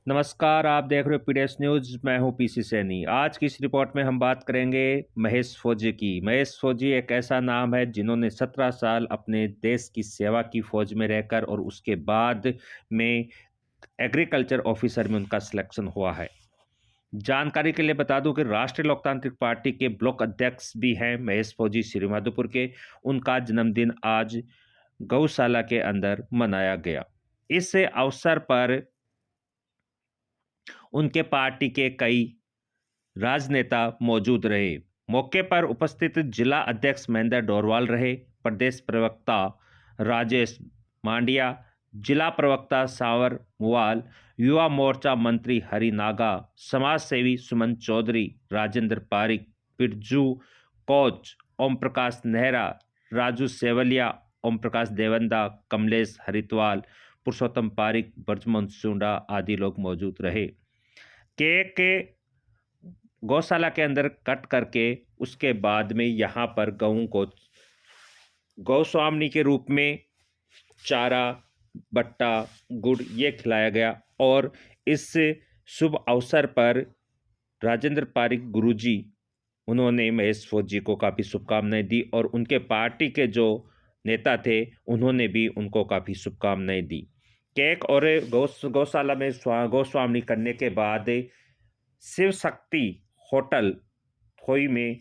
नमस्कार, आप देख रहे हो पीडीएस न्यूज़। मैं हूं पीसी सैनी। आज की इस रिपोर्ट में हम बात करेंगे महेश फौजी की। महेश फौजी एक ऐसा नाम है जिन्होंने 17 साल अपने देश की सेवा की फौज में रहकर, और उसके बाद में एग्रीकल्चर ऑफिसर में उनका सिलेक्शन हुआ है। जानकारी के लिए बता दूं कि राष्ट्रीय लोकतांत्रिक पार्टी के ब्लॉक अध्यक्ष भी हैं महेश फौजी श्रीमाधोपुर के। उनका जन्मदिन आज गौशाला के अंदर मनाया गया। इस अवसर पर उनके पार्टी के कई राजनेता मौजूद रहे। मौके पर उपस्थित जिला अध्यक्ष महेंद्र डोरवाल रहे, प्रदेश प्रवक्ता राजेश मांडिया, जिला प्रवक्ता सावर मुवाल, युवा मोर्चा मंत्री हरि नागा, समाज सेवी सुमन चौधरी, राजेंद्र पारिक, बिरजू कोच, ओम प्रकाश नेहरा, राजू सेवलिया, ओम प्रकाश देवंदा, कमलेश हरिद्वाल, पुरुषोत्तम पारिक, ब्रजमोहन सुंडा आदि लोग मौजूद रहे। केक गौशाला के अंदर कट करके उसके बाद में यहाँ पर गऊ को गौस्वामिनी के रूप में चारा, बट्टा, गुड़ ये खिलाया गया। और इस शुभ अवसर पर राजेंद्र पारिक गुरुजी उन्होंने महेश फौजी को काफ़ी शुभकामनाएं दी, और उनके पार्टी के जो नेता थे उन्होंने भी उनको काफ़ी शुभकामनाएं दी। केक और गौशाला में गौस्वामिनी करने के बाद शिव शक्ति होटल थोई में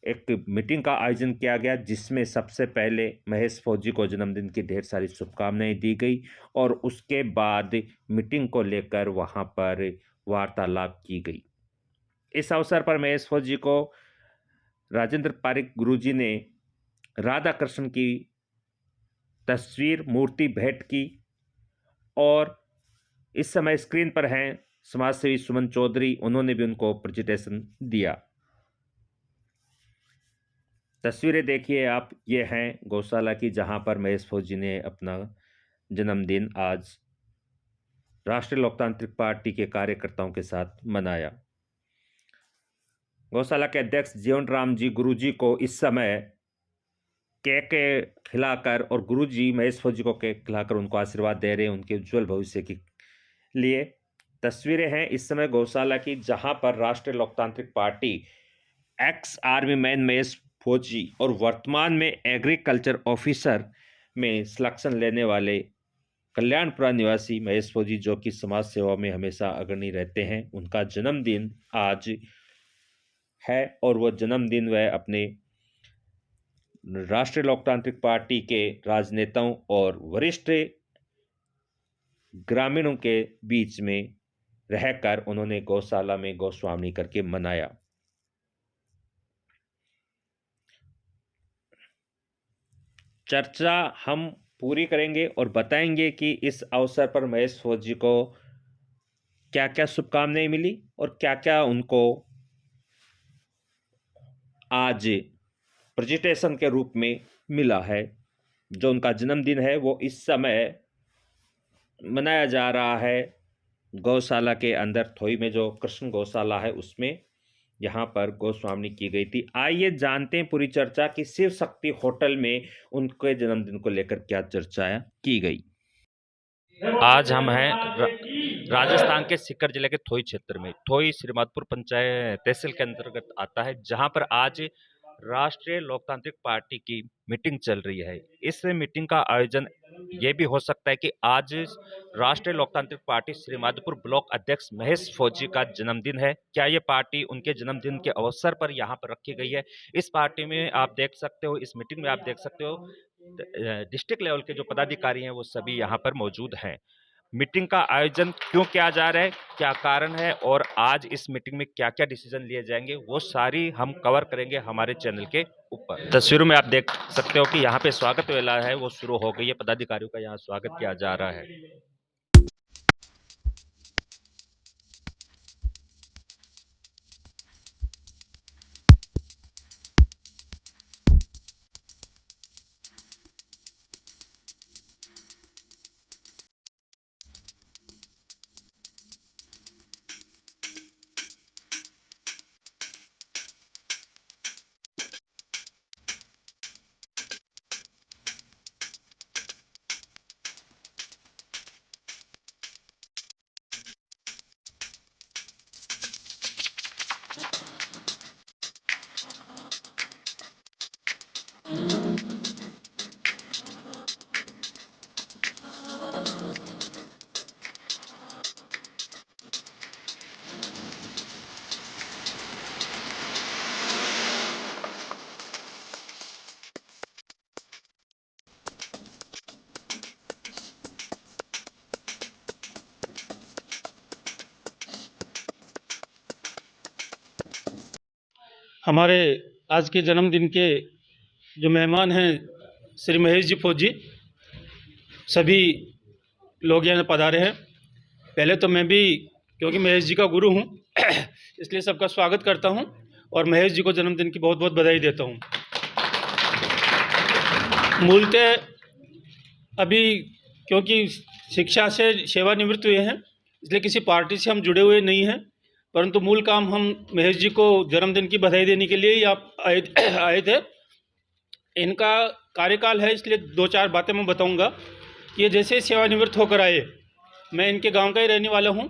एक मीटिंग का आयोजन किया गया, जिसमें सबसे पहले महेश फौजी को जन्मदिन की ढेर सारी शुभकामनाएं दी गई, और उसके बाद मीटिंग को लेकर वहां पर वार्तालाप की गई। इस अवसर पर महेश फौजी को राजेंद्र पारिक गुरुजी ने राधा कृष्ण की तस्वीर मूर्ति भेंट की, और इस समय स्क्रीन पर हैं समाज सेवी सुमन चौधरी, उन्होंने भी उनको प्रेजेंटेशन दिया। तस्वीरें देखिए आप, ये हैं गौशाला की, जहां पर महेश फौजी ने अपना जन्मदिन आज राष्ट्रीय लोकतांत्रिक पार्टी के कार्यकर्ताओं के साथ मनाया। गौशाला के अध्यक्ष जीवन राम जी गुरुजी को इस समय केक खिलाकर, और गुरुजी महेश फौजी को केक खिलाकर उनको आशीर्वाद दे रहे हैं उनके उज्जवल भविष्य के लिए। तस्वीरें हैं इस समय गौशाला की, जहां पर राष्ट्रीय लोकतांत्रिक party ex army man Mahesh फौजी और वर्तमान में एग्रीकल्चर ऑफिसर में सिलेक्शन लेने वाले कल्याणपुरा निवासी महेश फौजी, जो कि समाज सेवा में हमेशा अग्रणी रहते हैं, उनका जन्मदिन आज है। और वह जन्मदिन वह अपने राष्ट्रीय लोकतांत्रिक पार्टी के राजनेताओं और वरिष्ठ ग्रामीणों के बीच में रहकर उन्होंने गौशाला में गौस्वामी करके मनाया। चर्चा हम पूरी करेंगे और बताएंगे कि इस अवसर पर महेश फौजी को क्या क्या शुभकामनाएं मिली और क्या क्या उनको आज प्रेजेंटेशन के रूप में मिला है। जो उनका जन्मदिन है वो इस समय मनाया जा रहा है गौशाला के अंदर, थोई में जो कृष्ण गौशाला है उसमें, यहाँ पर गौस्वामी की गई थी। आइए जानते हैं पूरी चर्चा कि शिव शक्ति होटल में उनके जन्मदिन को लेकर क्या चर्चा की गई। आज हम हैं राजस्थान के सीकर जिले के थोई क्षेत्र में। थोई श्रीमाधपुर पंचायत तहसील के अंतर्गत आता है, जहां पर आज राष्ट्रीय लोकतांत्रिक पार्टी की मीटिंग चल रही है। इस मीटिंग का आयोजन ये भी हो सकता है कि आज राष्ट्रीय लोकतांत्रिक पार्टी श्रीमाधपुर ब्लॉक अध्यक्ष महेश फौजी का जन्मदिन है। क्या ये पार्टी उनके जन्मदिन के अवसर पर यहाँ पर रखी गई है? इस पार्टी में आप देख सकते हो, इस मीटिंग में आप देख सकते हो डिस्ट्रिक्ट लेवल के जो पदाधिकारी हैं वो सभी यहाँ पर मौजूद हैं। मीटिंग का आयोजन क्यों किया जा रहा है, क्या कारण है, और आज इस मीटिंग में क्या क्या डिसीजन लिए जाएंगे, वो सारी हम कवर करेंगे हमारे चैनल के ऊपर। तस्वीरों में आप देख सकते हो कि यहाँ पे स्वागत वेला है वो शुरू हो गई है, पदाधिकारियों का यहाँ स्वागत किया जा रहा है। हमारे आज के जन्मदिन के जो मेहमान हैं श्री महेश जी फौजी, सभी लोग यहाँ पधारे हैं। पहले तो मैं भी, क्योंकि महेश जी का गुरु हूँ इसलिए सबका स्वागत करता हूँ और महेश जी को जन्मदिन की बहुत बहुत बधाई देता हूँ। मूलतः अभी क्योंकि शिक्षा से सेवानिवृत्त हुए हैं, इसलिए किसी पार्टी से हम जुड़े हुए नहीं हैं, परंतु मूल काम हम महेश जी को जन्मदिन की बधाई देने के लिए ही आप आए थे। इनका कार्यकाल है, इसलिए 2-4 बातें मैं बताऊंगा कि ये जैसे सेवानिवृत्त होकर आए, मैं इनके गांव का ही रहने वाला हूं,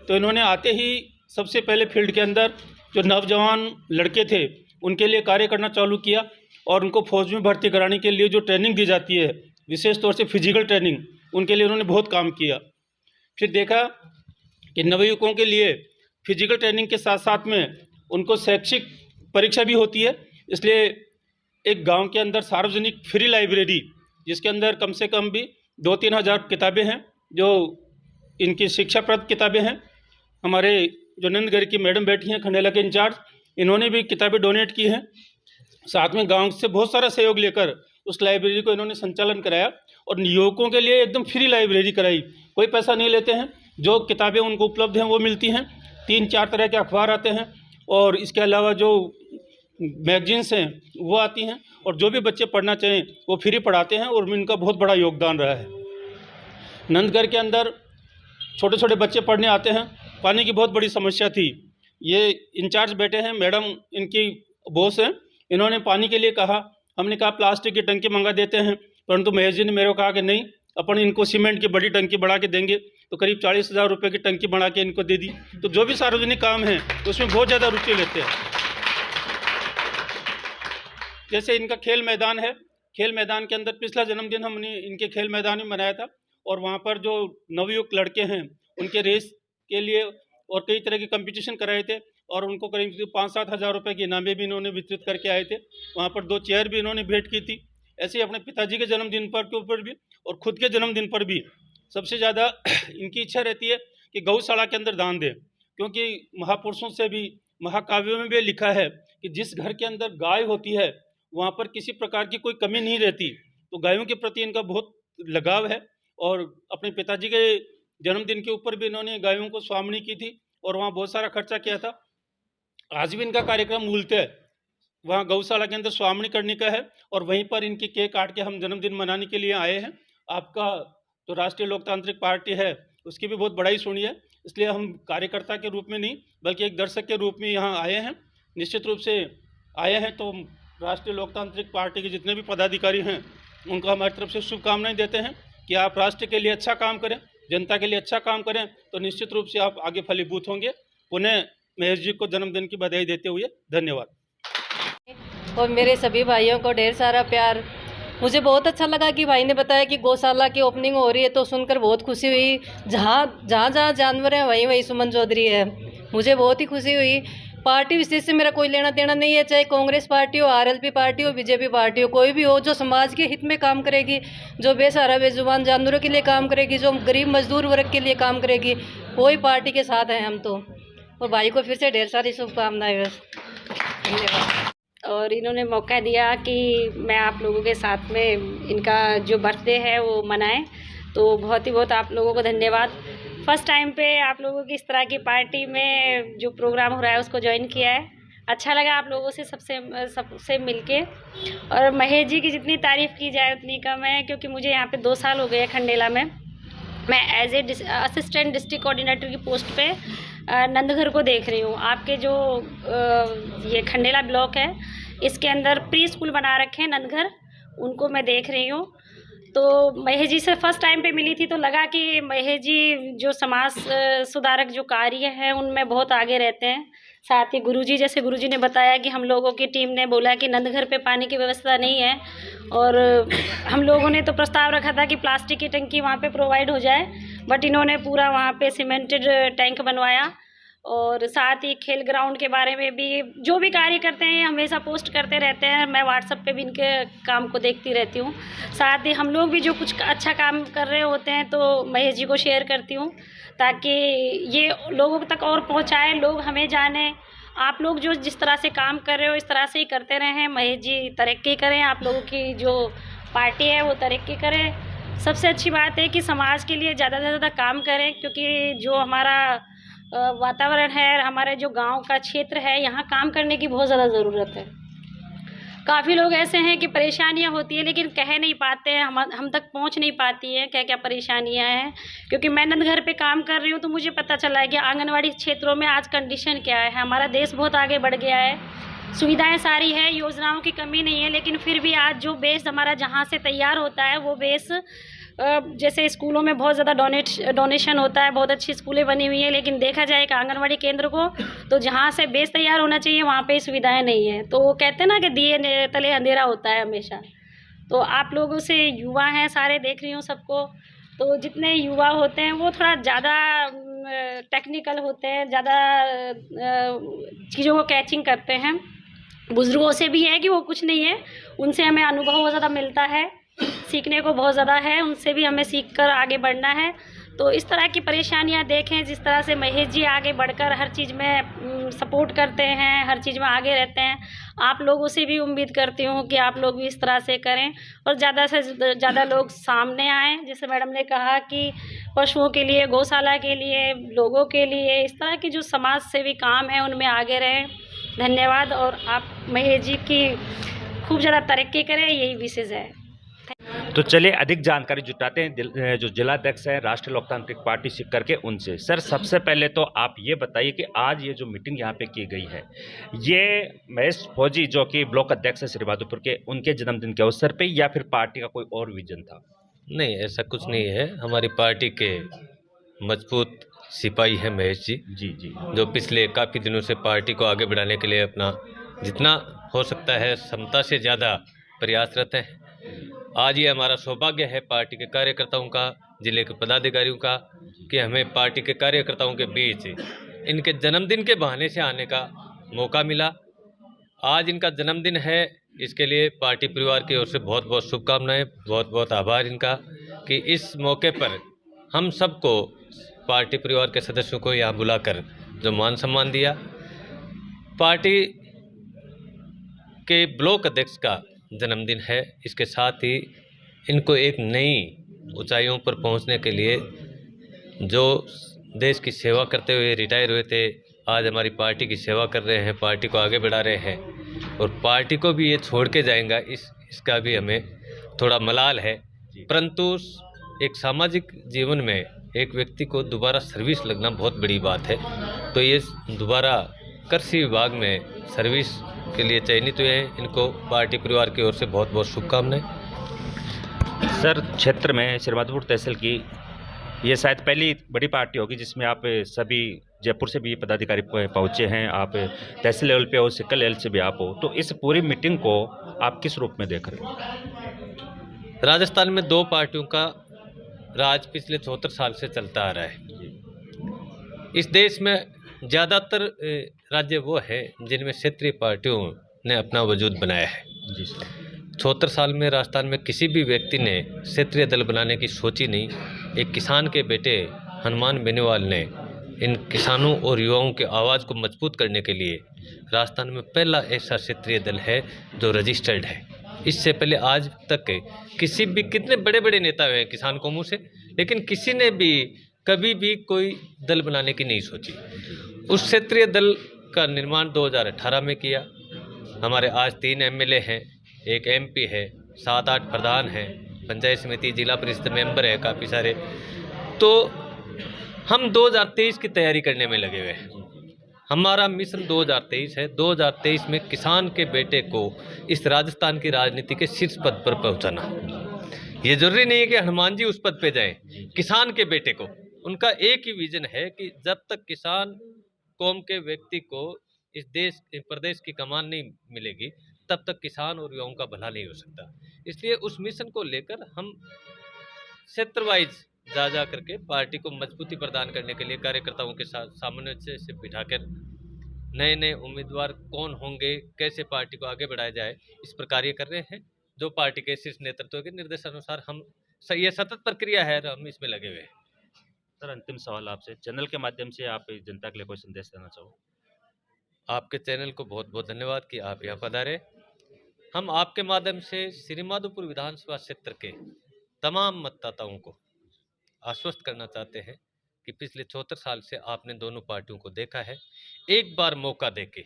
तो इन्होंने आते ही सबसे पहले फील्ड के अंदर जो नौजवान लड़के थे उनके लिए कार्य करना चालू किया और उनको फौज में भर्ती कराने के लिए जो ट्रेनिंग दी जाती है, विशेष तौर से फिजिकल ट्रेनिंग, उनके लिए उन्होंने बहुत काम किया। फिर देखा कि नवयुवकों के लिए फिजिकल ट्रेनिंग के साथ साथ में उनको शैक्षिक परीक्षा भी होती है, इसलिए एक गांव के अंदर सार्वजनिक फ्री लाइब्रेरी, जिसके अंदर कम से कम भी 2-3 हज़ार किताबें हैं जो इनकी शिक्षाप्रद किताबें हैं। हमारे जो नंदगढ़ की मैडम बैठी हैं, खंडेला के इंचार्ज, इन्होंने भी किताबें डोनेट की हैं। साथ में गांव से बहुत सारा सहयोग लेकर उस लाइब्रेरी को इन्होंने संचालन कराया और युवकों के लिए एकदम फ्री लाइब्रेरी कराई। कोई पैसा नहीं लेते हैं, जो किताबें उनको उपलब्ध हैं वो मिलती हैं। 3-4 तरह के अखबार आते हैं और इसके अलावा जो मैगजीन्स हैं वो आती हैं, और जो भी बच्चे पढ़ना चाहें वो फ्री पढ़ाते हैं और इनका बहुत बड़ा योगदान रहा है। नंदगढ़ के अंदर छोटे छोटे बच्चे पढ़ने आते हैं, पानी की बहुत बड़ी समस्या थी। ये इंचार्ज बैठे हैं, मैडम इनकी बॉस हैं, इन्होंने पानी के लिए कहा, हमने कहा प्लास्टिक की टंकी मंगा देते हैं, परंतु महेश जी ने मेरे को कहा कि नहीं, अपन इनको सीमेंट की बड़ी टंकी बढ़ा के देंगे। तो करीब 40,000 रुपये की टंकी बढ़ा के इनको दे दी। तो जो भी सार्वजनिक काम है उसमें बहुत ज़्यादा रुचि लेते हैं। जैसे इनका खेल मैदान है, खेल मैदान के अंदर पिछला जन्मदिन हमने इनके खेल मैदान में मनाया था और वहाँ पर जो नवयुवक लड़के हैं उनके रेस के लिए और कई तरह के कंपटीशन कराए थे और उनको करीब 5-7 हज़ार रुपये की इनामें भी इन्होंने वितरित करके आए थे। वहाँ पर 2 चेयर भी इन्होंने भेंट की थी। ऐसे ही अपने पिताजी के जन्मदिन पर के ऊपर भी और खुद के जन्मदिन पर भी सबसे ज़्यादा इनकी इच्छा रहती है कि गौशाला के अंदर दान दें, क्योंकि महापुरुषों से भी, महाकाव्यों में भी लिखा है कि जिस घर के अंदर गाय होती है वहाँ पर किसी प्रकार की कोई कमी नहीं रहती। तो गायों के प्रति इनका बहुत लगाव है और अपने पिताजी के जन्मदिन के ऊपर भी इन्होंने गायों को स्वामनी की थी और वहाँ बहुत सारा खर्चा किया था। आज भी इनका कार्यक्रम मूलतः वहाँ गौशाला के अंदर स्वामनी करने का है और वहीं पर इनकी केक काट के हम जन्मदिन मनाने के लिए आए हैं। आपका जो राष्ट्रीय लोकतांत्रिक पार्टी है उसकी भी बहुत बड़ाई सुनी है, इसलिए हम कार्यकर्ता के रूप में नहीं बल्कि एक दर्शक के रूप में यहाँ आए हैं। निश्चित रूप से आए हैं तो राष्ट्रीय लोकतांत्रिक पार्टी के जितने भी पदाधिकारी हैं उनको हमारी तरफ से शुभकामनाएं देते हैं कि आप राष्ट्र के लिए अच्छा काम करें, जनता के लिए अच्छा काम करें, तो निश्चित रूप से आप आगे फलीभूत होंगे। पुनः महेश जी को जन्मदिन की बधाई देते हुए धन्यवाद। और मेरे सभी भाइयों को ढेर सारा प्यार। मुझे बहुत अच्छा लगा कि भाई ने बताया कि गौशाला की ओपनिंग हो रही है, तो सुनकर बहुत खुशी हुई। जहाँ जानवर हैं वहीं वहीं सुमन चौधरी है। मुझे बहुत ही खुशी हुई। पार्टी विशेष से मेरा कोई लेना देना नहीं है, चाहे कांग्रेस पार्टी हो, आरएलपी पार्टी हो, बीजेपी पार्टी हो, कोई भी हो, जो समाज के हित में काम करेगी, जो बेसहारा बेजुबान जानवरों के लिए काम करेगी, जो गरीब मजदूर वर्ग के लिए काम करेगी, वही पार्टी के साथ हैं हम तो। और भाई को फिर से ढेर सारी शुभकामनाएं। धन्यवाद। और इन्होंने मौका दिया कि मैं आप लोगों के साथ में इनका जो बर्थडे है वो मनाएं, तो बहुत ही बहुत आप लोगों को धन्यवाद। फर्स्ट टाइम पे आप लोगों की इस तरह की पार्टी में जो प्रोग्राम हो रहा है उसको ज्वाइन किया है। अच्छा लगा आप लोगों से सबसे मिलके। और महेश जी की जितनी तारीफ़ की जाए उतनी कम है, क्योंकि मुझे यहाँ पे 2 साल हो गए खंडेला में। मैं as a assistant district coordinator की पोस्ट पे नंदगढ़ को देख रही हूँ। आपके जो ये खंडेला ब्लॉक है इसके अंदर प्री स्कूल बना रखे हैं नंदगढ़, उनको मैं देख रही हूँ। तो महेश जी से फर्स्ट टाइम पे मिली थी तो लगा कि महेश जी जो समाज सुधारक जो कार्य हैं उनमें बहुत आगे रहते हैं। साथ ही गुरुजी, जैसे गुरुजी ने बताया कि हम लोगों की टीम ने बोला कि नंदगढ़ पे पानी की व्यवस्था नहीं है, और हम लोगों ने तो प्रस्ताव रखा था कि प्लास्टिक की टंकी वहाँ पे प्रोवाइड हो जाए, बट इन्होंने पूरा वहाँ पे सीमेंटेड टैंक बनवाया। और साथ ही खेल ग्राउंड के बारे में भी जो भी कार्य करते हैं हमेशा पोस्ट करते रहते हैं। मैं व्हाट्सएप पे भी इनके काम को देखती रहती हूँ। साथ ही हम लोग भी जो कुछ अच्छा काम कर रहे होते हैं तो महेश जी को शेयर करती हूँ, ताकि ये लोगों तक और पहुँचाए, लोग हमें जाने, आप लोग जो जिस तरह से काम कर रहे हो इस तरह से ही करते रहें। महेश जी तरक्की करें, आप लोगों की जो पार्टी है वो तरक्की करे। सबसे अच्छी बात है कि समाज के लिए ज़्यादा से ज़्यादा काम करें, क्योंकि जो हमारा वातावरण है, हमारे जो गांव का क्षेत्र है, यहाँ काम करने की बहुत ज़्यादा ज़रूरत है। काफ़ी लोग ऐसे हैं कि परेशानियां होती है लेकिन कह नहीं पाते हैं, हम तक पहुंच नहीं पाती हैं क्या क्या परेशानियां हैं। क्योंकि मैं नंद घर पे काम कर रही हूँ तो मुझे पता चला है कि आंगनवाड़ी क्षेत्रों में आज कंडीशन क्या है। हमारा देश बहुत आगे बढ़ गया है, सुविधाएं सारी है, योजनाओं की कमी नहीं है, लेकिन फिर भी आज जो बेस हमारा जहाँ से तैयार होता है वो बेस जैसे स्कूलों में बहुत ज़्यादा डोनेशन होता है, बहुत अच्छी स्कूलें बनी हुई हैं, लेकिन देखा जाए कि आंगनवाड़ी केंद्र को तो जहाँ से बेस तैयार होना चाहिए वहाँ पे सुविधाएं नहीं है। तो वो कहते हैं ना कि दिए तले अंधेरा होता है हमेशा। तो आप लोगों से युवा हैं सारे, देख रही हूँ सबको, तो जितने युवा होते हैं वो थोड़ा ज़्यादा टेक्निकल होते हैं, ज़्यादा चीज़ों को कैचिंग करते हैं। बुजुर्गों से भी है कि वो कुछ नहीं है, उनसे हमें अनुभव बहुत ज़्यादा मिलता है, सीखने को बहुत ज़्यादा है, उनसे भी हमें सीख कर आगे बढ़ना है। तो इस तरह की परेशानियां देखें, जिस तरह से महेश जी आगे बढ़कर हर चीज़ में सपोर्ट करते हैं, हर चीज़ में आगे रहते हैं, आप लोगों से भी उम्मीद करती हूँ कि आप लोग भी इस तरह से करें और ज़्यादा से ज़्यादा लोग सामने आएँ। जैसे मैडम ने कहा कि पशुओं के लिए, गौशाला के लिए, लोगों के लिए, इस तरह की जो समाज सेवी काम है उनमें आगे रहें। धन्यवाद। और आप महेश जी की खूब ज़्यादा तरक्की करें, यही विशेष है। तो चलिए अधिक जानकारी जुटाते हैं जो जिलाध्यक्ष है राष्ट्रीय लोकतांत्रिक पार्टी सीकर के उनसे। सर, सबसे पहले तो आप ये बताइए कि आज ये जो मीटिंग यहाँ पे की गई है, ये महेश फौजी जो कि ब्लॉक अध्यक्ष है श्री बहादुरपुर के, उनके जन्मदिन के अवसर पे या फिर पार्टी का कोई और विजन था? नहीं, ऐसा कुछ नहीं है। हमारी पार्टी के मजबूत सिपाही हैं महेश जी, जी। जो पिछले काफ़ी दिनों से पार्टी को आगे बढ़ाने के लिए अपना जितना हो सकता है क्षमता से ज़्यादा प्रयासरत हैं। आज ये हमारा सौभाग्य है पार्टी के कार्यकर्ताओं का, जिले के पदाधिकारियों का, कि हमें पार्टी के कार्यकर्ताओं के बीच इनके जन्मदिन के बहाने से आने का मौका मिला। आज इनका जन्मदिन है, इसके लिए पार्टी परिवार की ओर से बहुत बहुत शुभकामनाएं, बहुत बहुत आभार इनका कि इस मौके पर हम सबको, पार्टी परिवार के सदस्यों को यहाँ बुलाकर जो मान सम्मान दिया। पार्टी के ब्लॉक अध्यक्ष का जन्मदिन है, इसके साथ ही इनको एक नई ऊंचाइयों पर पहुंचने के लिए, जो देश की सेवा करते हुए रिटायर हुए थे, आज हमारी पार्टी की सेवा कर रहे हैं, पार्टी को आगे बढ़ा रहे हैं और पार्टी को भी ये छोड़ के जाएंगा, इसका भी हमें थोड़ा मलाल है। परंतु एक सामाजिक जीवन में एक व्यक्ति को दोबारा सर्विस लगना बहुत बड़ी बात है। तो ये दोबारा कृषि विभाग में सर्विस के लिए चयनित हुए हैं। इनको पार्टी परिवार की ओर से बहुत बहुत शुभकामनाएं। सर, क्षेत्र में श्री बहादुरपुर तहसील की ये शायद पहली बड़ी पार्टी होगी जिसमें आप सभी जयपुर से भी पदाधिकारी पहुंचे हैं, आप तहसील लेवल पे हो, सिक्कर लेवल से भी आप हो, तो इस पूरी मीटिंग को आप किस रूप में देख रहे हो? राजस्थान में दो पार्टियों का राज पिछले 74 साल से चलता आ रहा है। इस देश में ज़्यादातर राज्य वो है जिनमें क्षेत्रीय पार्टियों ने अपना वजूद बनाया है। जी सर। 74 साल में राजस्थान में किसी भी व्यक्ति ने क्षेत्रीय दल बनाने की सोची नहीं। एक किसान के बेटे हनुमान बेनीवाल ने इन किसानों और युवाओं की आवाज़ को मजबूत करने के लिए राजस्थान में पहला ऐसा क्षेत्रीय दल है जो रजिस्टर्ड है। इससे पहले आज तक किसी भी, कितने बड़े बड़े नेता हुए हैं किसान कौमों से, लेकिन किसी ने भी कभी भी कोई दल बनाने की नहीं सोची। उस क्षेत्रीय दल का निर्माण 2018 में किया। हमारे आज 3 एमएलए हैं, एक एमपी है, 7-8 प्रधान हैं, पंचायत समिति, जिला परिषद मेंबर है काफ़ी सारे। तो हम 2023 की तैयारी करने में लगे हुए हैं। हमारा मिशन 2023 है। 2023 में किसान के बेटे को इस राजस्थान की राजनीति के शीर्ष पद पर पहुंचाना। ये जरूरी नहीं है कि हनुमान जी उस पद पे जाएं, किसान के बेटे को, उनका एक ही विजन है कि जब तक किसान कौम के व्यक्ति को इस देश प्रदेश की कमान नहीं मिलेगी, तब तक किसान और युवाओं का भला नहीं हो सकता। इसलिए उस मिशन को लेकर हम क्षेत्र वाइज जा करके पार्टी को मजबूती प्रदान करने के लिए कार्यकर्ताओं के साथ सामंजस्य से बिठाकर नए नए उम्मीदवार कौन होंगे, कैसे पार्टी को आगे बढ़ाया जाए, इस पर कार्य कर रहे हैं। जो पार्टी के शीर्ष नेतृत्व के निर्देशानुसार हम ये सतत प्रक्रिया है, हम इसमें लगे हुए हैं। सर, अंतिम सवाल आपसे, चैनल के माध्यम से आप जनता के लिए कोई संदेश देना चाहो? आपके चैनल को बहुत बहुत धन्यवाद कि आप यहाँ पधारे। हम आपके माध्यम से श्री माधोपुर विधानसभा क्षेत्र के तमाम मतदाताओं को आश्वस्त करना चाहते हैं कि पिछले 74 साल से आपने दोनों पार्टियों को देखा है। एक बार मौका देके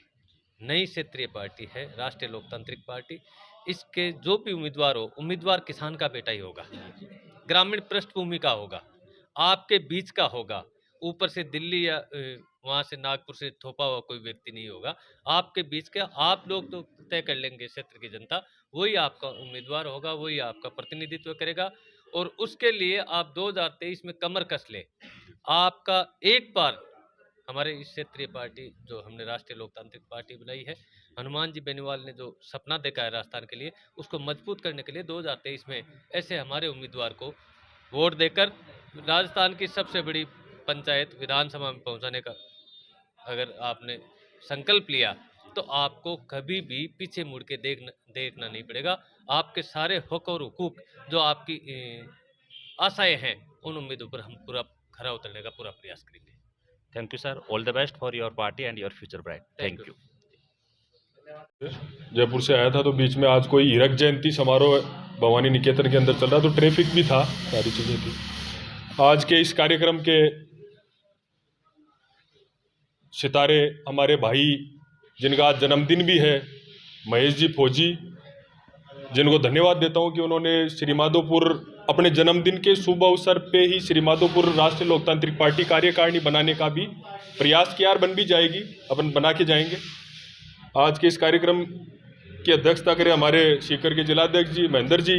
नई क्षेत्रीय पार्टी है राष्ट्रीय लोकतांत्रिक पार्टी, इसके जो भी उम्मीदवार हो, उम्मीदवार किसान का बेटा ही होगा, ग्रामीण पृष्ठभूमि का होगा, आपके बीच का होगा, ऊपर से दिल्ली या वहाँ से नागपुर से थोपा हुआ कोई व्यक्ति नहीं होगा। आपके बीच के आप लोग तो तय कर लेंगे, क्षेत्र की जनता वही आपका उम्मीदवार होगा, वही आपका प्रतिनिधित्व करेगा। और उसके लिए आप 2023 में कमर कस ले। आपका एक बार हमारे इस क्षेत्रीय पार्टी जो हमने राष्ट्रीय लोकतांत्रिक पार्टी बनाई है, हनुमान जी बेनीवाल ने जो सपना देखा है राजस्थान के लिए, उसको मजबूत करने के लिए 2023 में ऐसे हमारे उम्मीदवार को वोट देकर राजस्थान की सबसे बड़ी पंचायत विधानसभा में पहुंचाने का अगर आपने संकल्प लिया तो आपको कभी भी पीछे मुड़ के देखना नहीं पड़ेगा। आपके सारे हक और हुकूक जो आपकी आशाएं हैं, उन उम्मीदों पर हम पूरा खरा उतरने का पूरा प्रयास करेंगे। Thank you, sir. All the best for your party and your future bright. Thank you. Jaipur से आया था तो बीच में आज कोई हीरक जयंती समारोह भवानी निकेतन के अंदर चल रहा, तो ट्रैफिक भी था, सारी चीज़ें थी। आज के इस कार्यक्रम के सितारे हमारे भाई जिनका आज जन्मदिन भी है, महेश जी फौजी, जिनको धन्यवाद देता हूं कि उन्होंने श्री माधोपुर अपने जन्मदिन के शुभ अवसर पे ही श्री माधोपुर राष्ट्रीय लोकतांत्रिक पार्टी कार्यकारिणी बनाने का भी प्रयास किया और बन भी जाएगी, अपन बना के जाएंगे। आज के इस कार्यक्रम की अध्यक्षता करें हमारे सीकर के जिलाध्यक्ष जी महेंद्र जी,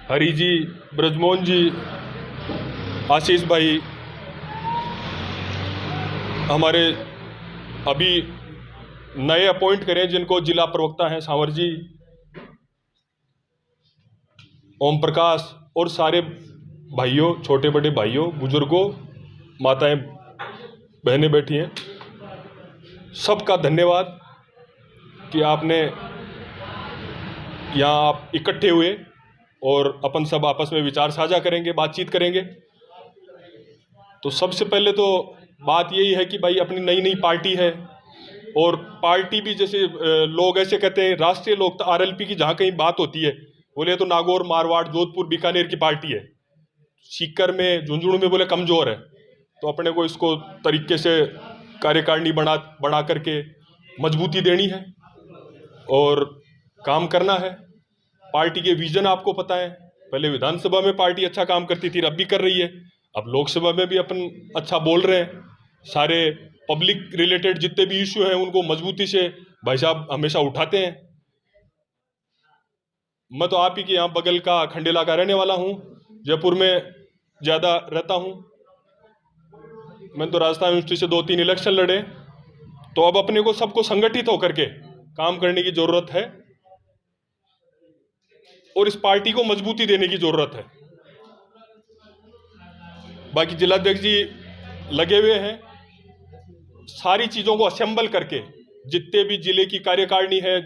हरि जी, ब्रजमोहन जी, आशीष भाई, हमारे अभी नए अपॉइंट करें जिनको जिला प्रवक्ता हैं सांवर जी, ओम प्रकाश और सारे भाइयों, छोटे बड़े भाइयों, बुजुर्गों, माताएं बहनें बैठी हैं, सबका धन्यवाद कि आपने यहाँ आप इकट्ठे हुए और अपन सब आपस में विचार साझा करेंगे, बातचीत करेंगे। तो सबसे पहले तो बात यही है कि भाई अपनी नई नई पार्टी है और पार्टी भी जैसे लोग ऐसे कहते हैं राष्ट्रीय लोक आरएलपी की जहाँ कहीं बात होती है बोले तो नागौर, मारवाड़, जोधपुर, बीकानेर की पार्टी है, सीकर में, झुंझुनू में बोले कमज़ोर है। तो अपने को इसको तरीके से कार्यकारिणी बना करके मजबूती देनी है और काम करना है। पार्टी के विजन आपको पता है, पहले विधानसभा में पार्टी अच्छा काम करती थी, अब भी कर रही है, अब लोकसभा में भी अपन अच्छा बोल रहे हैं। सारे पब्लिक रिलेटेड जितने भी इश्यू हैं उनको मजबूती से भाई साहब हमेशा उठाते हैं। मैं तो आप ही के यहाँ बगल का खंडेला का रहने वाला हूँ, जयपुर में ज़्यादा रहता हूँ। मैंने तो राजस्थान यूनिवर्सिटी से 2-3 इलेक्शन लड़े, तो अब अपने को सबको संगठित होकर के काम करने की ज़रूरत है और इस पार्टी को मजबूती देने की ज़रूरत है। बाकी जिलाध्यक्ष जी लगे हुए हैं, सारी चीज़ों को असेंबल करके जितने भी जिले की कार्यकारिणी है,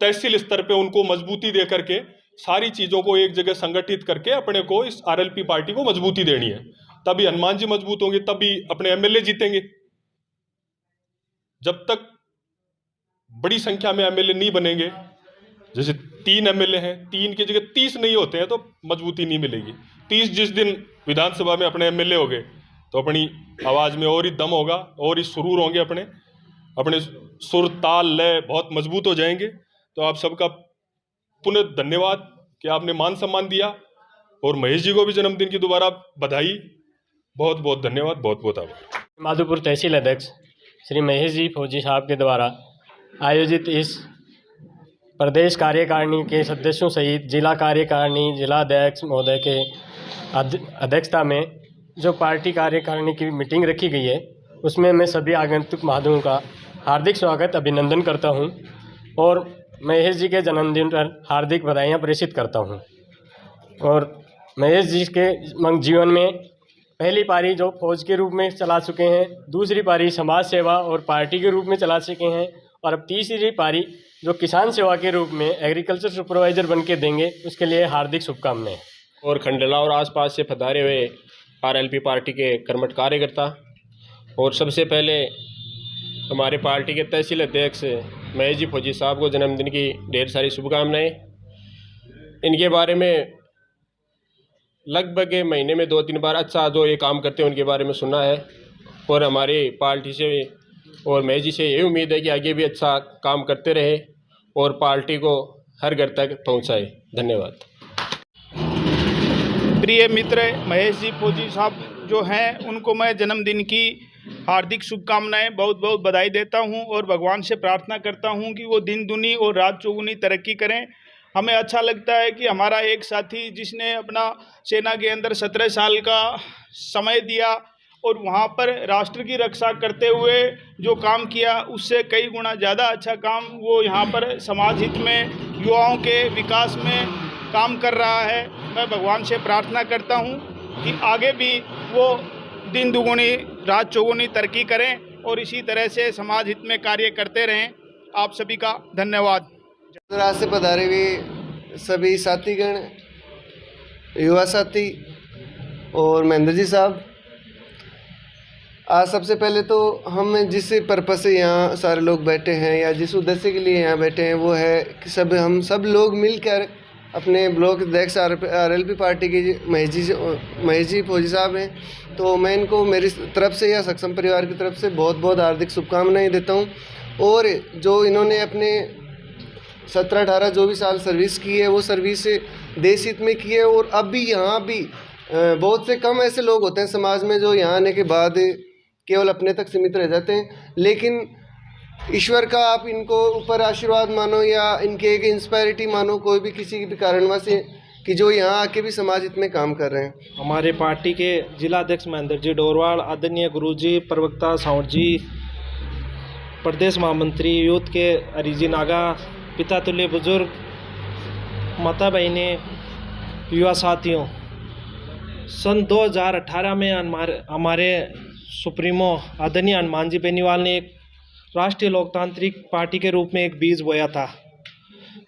तहसील स्तर पे उनको मजबूती दे करके सारी चीज़ों को एक जगह संगठित करके अपने को इस आरएलपी पार्टी को मजबूती देनी है। तभी हनुमान जी मजबूत होंगे, तभी अपने एमएलए जीतेंगे। जब तक बड़ी संख्या में एमएलए नहीं बनेंगे, जैसे 3 एमएलए हैं, 3 की जगह 30 नहीं होते हैं तो मजबूती नहीं मिलेगी। 30 जिस दिन विधानसभा में अपने एमएलए हो गए तो अपनी आवाज़ में और ही दम होगा और ही सुरूर होंगे, अपने सुर ताल लय बहुत मजबूत हो जाएंगे। तो आप सबका पुनः धन्यवाद कि आपने मान सम्मान दिया और महेश जी को भी जन्मदिन की दोबारा बधाई। बहुत बहुत धन्यवाद, बहुत बहुत आभार। माधोपुर तहसील अध्यक्ष श्री महेश जी फौजी साहब के द्वारा आयोजित इस प्रदेश कार्यकारिणी के सदस्यों सहित जिला कार्यकारिणी, जिलाध्यक्ष महोदय के अध्यक्षता में जो पार्टी कार्यकारिणी की मीटिंग रखी गई है, उसमें मैं सभी आगंतुक महानुभावों का हार्दिक स्वागत, अभिनंदन करता हूं और महेश जी के जन्मदिन पर हार्दिक बधाइयाँ प्रेषित करता हूं। और महेश जी के जीवन में पहली पारी जो फौज के रूप में चला चुके हैं, दूसरी पारी समाज सेवा और पार्टी के रूप में चला चुके हैं और अब तीसरी पारी जो किसान सेवा के रूप में एग्रीकल्चर सुपरवाइज़र बन के देंगे, उसके लिए हार्दिक शुभकामनाएँ। और खंडेला और आसपास से पधारे हुए आरएलपी पार्टी के कर्मठ कार्यकर्ता, और सबसे पहले हमारे पार्टी के तहसील अध्यक्ष महेश जी फौजी साहब को जन्मदिन की ढेर सारी शुभकामनाएं। इनके बारे में लगभग महीने में 2-3 बार अच्छा जो ये काम करते हैं उनके बारे में सुना है, और हमारी पार्टी से और महेश जी से ये उम्मीद है कि आगे भी अच्छा काम करते रहे और पार्टी को हर घर तक पहुंचाए। धन्यवाद। प्रिय मित्र महेश जी फौजी साहब जो हैं, उनको मैं जन्मदिन की हार्दिक शुभकामनाएं, बहुत बहुत बधाई देता हूं और भगवान से प्रार्थना करता हूं कि वो दिन दुनी और रात चौगुनी तरक्की करें। हमें अच्छा लगता है कि हमारा एक साथी जिसने अपना सेना के अंदर 17 साल का समय दिया और वहाँ पर राष्ट्र की रक्षा करते हुए जो काम किया, उससे कई गुना ज़्यादा अच्छा काम वो यहाँ पर समाज हित में, युवाओं के विकास में काम कर रहा है। मैं भगवान से प्रार्थना करता हूँ कि आगे भी वो दिन दुगुनी रात चौगुनी तरक्की करें और इसी तरह से समाज हित में कार्य करते रहें। आप सभी का धन्यवाद। आज से पधारे हुए सभी साथीगण, युवा साथी और महेंद्र जी साहब, आज सबसे पहले तो हम जिस पर्पस से यहाँ सारे लोग बैठे हैं या जिस उद्देश्य के लिए यहाँ बैठे हैं वो है कि हम सब लोग मिलकर अपने ब्लॉक अध्यक्ष RLP पार्टी के महेश जी फौजी साहब हैं, तो मैं इनको मेरी तरफ से या सक्षम परिवार की तरफ से बहुत बहुत हार्दिक शुभकामनाएं देता हूँ। और जो इन्होंने अपने 17-18 जो भी साल सर्विस की है वो सर्विस देश हित में की है, और अब भी यहाँ भी बहुत से कम ऐसे लोग होते हैं समाज में जो यहाँ आने के बाद केवल अपने तक सीमित रह जाते हैं, लेकिन ईश्वर का आप इनको ऊपर आशीर्वाद मानो या इनके एक इंस्पायरिटी मानो, कोई भी किसी भी कारणवश कि जो यहाँ आके भी समाज हित में काम कर रहे हैं। हमारे पार्टी के जिला अध्यक्ष महेंद्र जी डोरवाल, आदरणीय गुरुजी, प्रवक्ता साउंड जी, प्रदेश महामंत्री यूथ के अरिजी नागा, पिता तुल्य बुजुर्ग, माता बहने, युवा साथियों, सन 2018 में हमारे सुप्रीमो आदरणीय हनुमान जी बेनीवाल ने एक राष्ट्रीय लोकतांत्रिक पार्टी के रूप में एक बीज बोया था,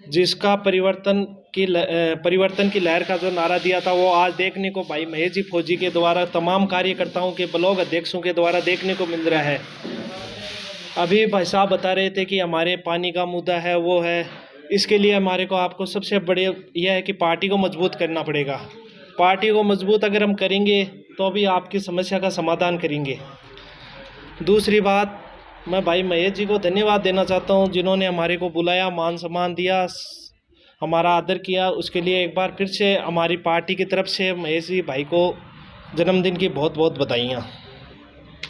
जिसका परिवर्तन की लहर का जो नारा दिया था वो आज देखने को भाई महेश जी फौजी के द्वारा, तमाम कार्यकर्ताओं के ब्लॉक अध्यक्षों के द्वारा देखने को मिल रहा है। अभी भाई साहब बता रहे थे कि हमारे पानी का मुद्दा है वो है, इसके लिए हमारे को आपको सबसे बड़े यह है कि पार्टी को मजबूत करना पड़ेगा। पार्टी को मजबूत अगर हम करेंगे तो भी आपकी समस्या का समाधान करेंगे। दूसरी बात, मैं भाई महेश जी को धन्यवाद देना चाहता हूं जिन्होंने हमारे को बुलाया, मान सम्मान दिया, हमारा आदर किया। उसके लिए एक बार फिर से हमारी पार्टी की तरफ से महेश जी भाई को जन्मदिन की बहुत बहुत बधाइयाँ।